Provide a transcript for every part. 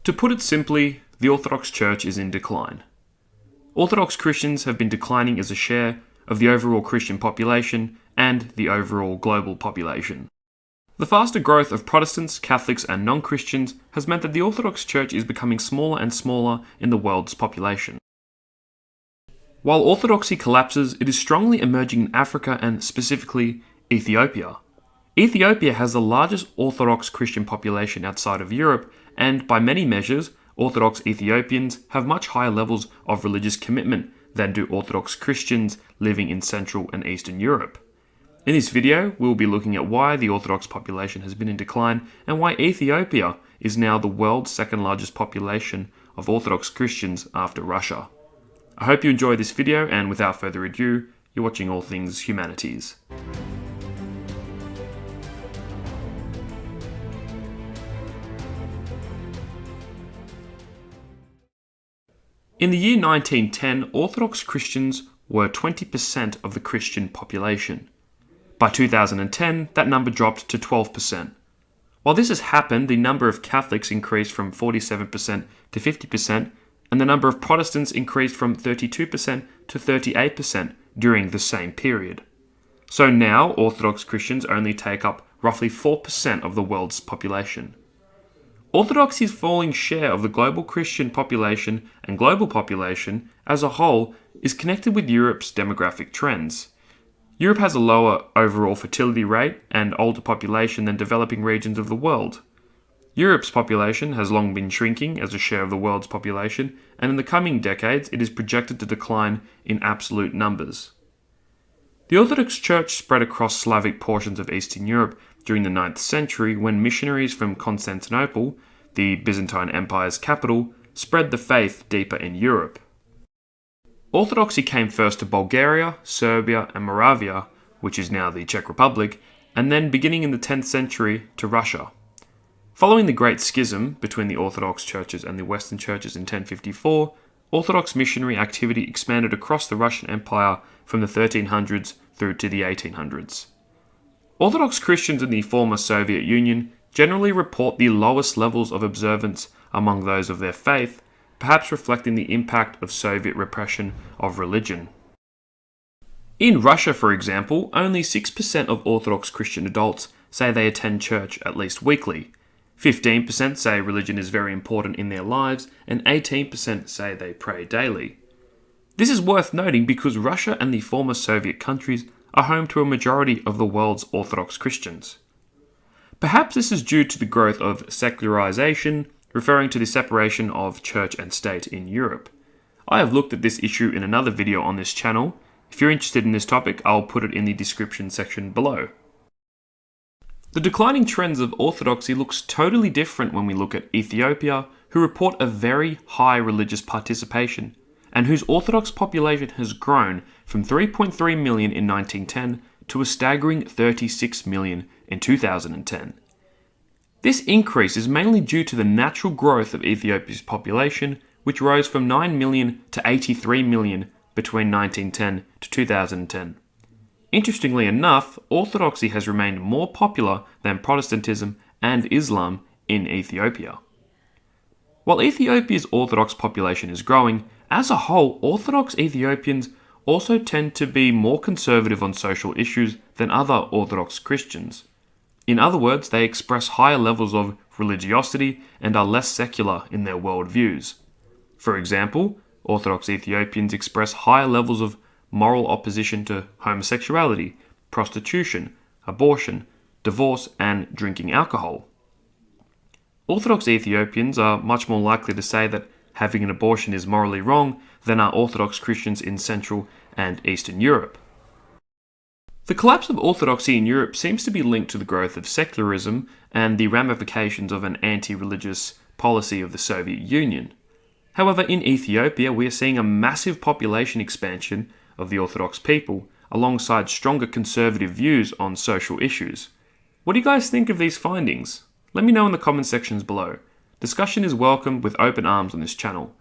To put it simply, the Orthodox Church is in decline. Orthodox Christians have been declining as a share of the overall Christian population and the overall global population. The faster growth of Protestants, Catholics, and non-Christians has meant that the Orthodox Church is becoming smaller and smaller in the world's population. While Orthodoxy collapses, it is strongly emerging in Africa and specifically Ethiopia. Ethiopia has the largest Orthodox Christian population outside of Europe, and by many measures, Orthodox Ethiopians have much higher levels of religious commitment than do Orthodox Christians living in Central and Eastern Europe. In this video, we will be looking at why the Orthodox population has been in decline and why Ethiopia is now the world's second largest population of Orthodox Christians after Russia. I hope you enjoyed this video, and without further ado, you're watching All Things Humanities. In the year 1910, Orthodox Christians were 20% of the Christian population. By 2010, that number dropped to 12%. While this has happened, the number of Catholics increased from 47% to 50%, and the number of Protestants increased from 32% to 38% during the same period. So now, Orthodox Christians only take up roughly 4% of the world's population. Orthodoxy's falling share of the global Christian population and global population as a whole is connected with Europe's demographic trends. Europe has a lower overall fertility rate and older population than developing regions of the world. Europe's population has long been shrinking as a share of the world's population, and in the coming decades it is projected to decline in absolute numbers. The Orthodox Church spread across Slavic portions of Eastern Europe during the 9th century when missionaries from Constantinople, the Byzantine Empire's capital, spread the faith deeper in Europe. Orthodoxy came first to Bulgaria, Serbia, and Moravia, which is now the Czech Republic, and then beginning in the 10th century to Russia. Following the Great Schism between the Orthodox churches and the Western churches in 1054, Orthodox missionary activity expanded across the Russian Empire from the 1300s through to the 1800s. Orthodox Christians in the former Soviet Union generally report the lowest levels of observance among those of their faith, perhaps reflecting the impact of Soviet repression of religion. In Russia, for example, only 6% of Orthodox Christian adults say they attend church at least weekly. 15% say religion is very important in their lives, and 18% say they pray daily. This is worth noting because Russia and the former Soviet countries are home to a majority of the world's Orthodox Christians. Perhaps this is due to the growth of secularization, referring to the separation of church and state in Europe. I have looked at this issue in another video on this channel. If you're interested in this topic, I'll put it in the description section below. The declining trends of Orthodoxy looks totally different when we look at Ethiopia, who report a very high religious participation, and whose Orthodox population has grown from 3.3 million in 1910 to a staggering 36 million in 2010. This increase is mainly due to the natural growth of Ethiopia's population, which rose from 9 million to 83 million between 1910 to 2010. Interestingly enough, Orthodoxy has remained more popular than Protestantism and Islam in Ethiopia. While Ethiopia's Orthodox population is growing, as a whole, Orthodox Ethiopians also tend to be more conservative on social issues than other Orthodox Christians. In other words, they express higher levels of religiosity and are less secular in their worldviews. For example, Orthodox Ethiopians express higher levels of moral opposition to homosexuality, prostitution, abortion, divorce, and drinking alcohol. Orthodox Ethiopians are much more likely to say that having an abortion is morally wrong than are Orthodox Christians in Central and Eastern Europe. The collapse of Orthodoxy in Europe seems to be linked to the growth of secularism and the ramifications of an anti-religious policy of the Soviet Union. However, in Ethiopia, we are seeing a massive population expansion of the Orthodox people, alongside stronger conservative views on social issues. What do you guys think of these findings? Let me know in the comment sections below. Discussion is welcome with open arms on this channel.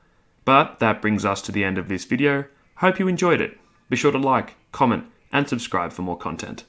But that brings us to the end of this video. Hope you enjoyed it. Be sure to like, comment, and subscribe for more content.